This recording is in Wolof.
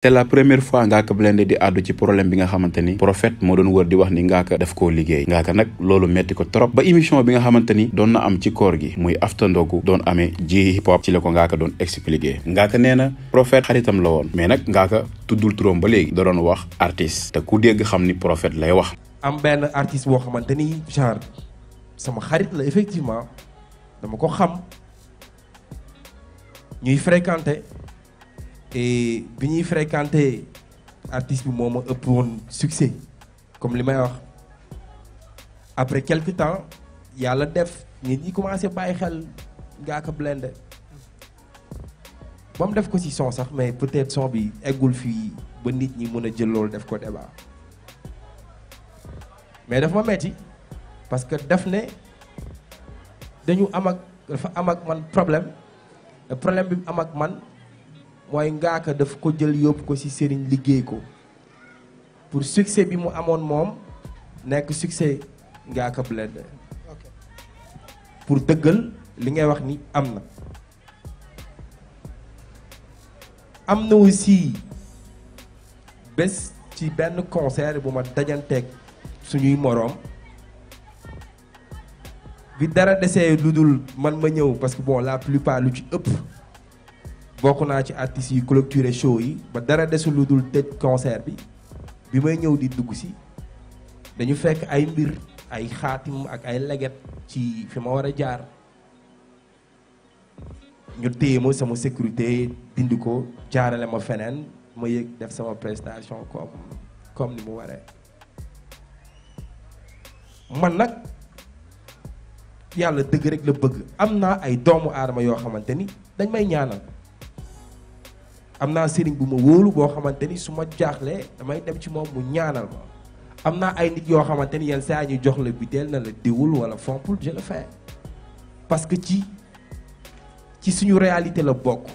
c'est la première fois Ngaaka Blindé di àddu ci problème bi nga xamante ni Prophète moo doon wër di wax ni Ngaaka daf koo liggéey. Ngaaka nag loolu metti ko trop ba émission bi nga xamante ni doon na am ci koor gi muy after ndogu doon amee ji hip hop ci la ko Ngaaka doon expliquer. Ngaaka nee na Prophète xaritam la woon mais nag Ngaaka tuddul turam ba léegi da doon wax artiste te ku dégg xam ni Prophète lay wax. am benn artiste boo xamante ni genre sama xarit la effectivement dama ko xam ñuy fréquenter. et bi ñuy fréquenté artiste bi moo ma ëpp woon succès comme li may wax après quelque temps yàlla def nit ñi commencé bàyyi xel Ngaaka Blindé ba mu def ko ci son sax mais peut-être son bi eggul fii ba nit ñi mën a jël loolu def ko débat mais daf ma metti parce que daf ne dafa am ak man problème bi mu am ak man mooy Ngaaka daf ko jël yóbbu ko ci sëriñ liggéey ko pour succès bi mu amoon moom nekk succès Ngaaka Blindé pour dëggal li ngay wax ni am na aussi bés ci benn concert bu ma dajanteeg suñuy moroom bi dara desee lu dul man ma ñëw parce que bon la plupart lu ci ëpp bokk naa ci artistes yi clôturé show yi ba dara desul lu dul tëj concert bi may ñëw di dugg si dañu fekk ay mbir ay xaatim ak ay leget ci fi ma war a jaar ñu téye ma sama sécurité dindi ko jaarale ma feneen ma yëg def sama prestation comme ni mu waree man nag yàlla dëgg rek la bëgg am naa ay doomu aadama yoo xamante ni dañ may ñaanal am naa sëriñ bu ma wóolu boo xamante ni su ma jaaxlee damay dem ci moom mu ñaanal ma am naa ay nit yoo xamante ni yenn saa ñu jox la biteel na la diwul wala fompul je le fais parce que ci suñu réalité la bokk.